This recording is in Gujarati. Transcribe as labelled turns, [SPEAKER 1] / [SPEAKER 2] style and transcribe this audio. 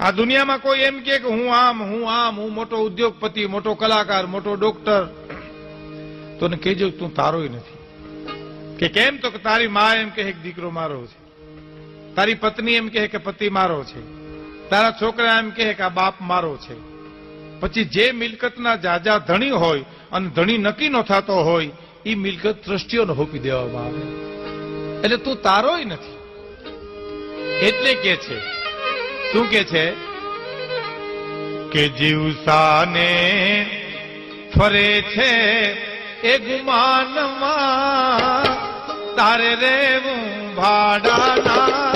[SPEAKER 1] આ દુનિયામાં કોઈ એમ કે હું આમ હું મોટો ઉદ્યોગપતિ, મોટો કલાકાર, મોટો ડોક્ટર, તો ને કહેજો તું તારોય નથી. કે કેમ? તો કે તારી માં એમ કહે કે દીકરો મારો છે, તારી પત્ની એમ કહે કે પતિ મારો છે, તારા છોકરા એમ કહે કે આ બાપ મારો છે. પછી જે મિલકતના જાજા ધણી હોય અને ધણી નક્કી ન થતો હોય એ મિલકત ટ્રસ્ટીઓને હોપી દેવામાં આવે. એટલે તું તારોય નથી. એટલે કે છે, શું કે છે કે જીવસાને ફરે છે એ ગુમાનમાં, તારે રેવું ભાડાના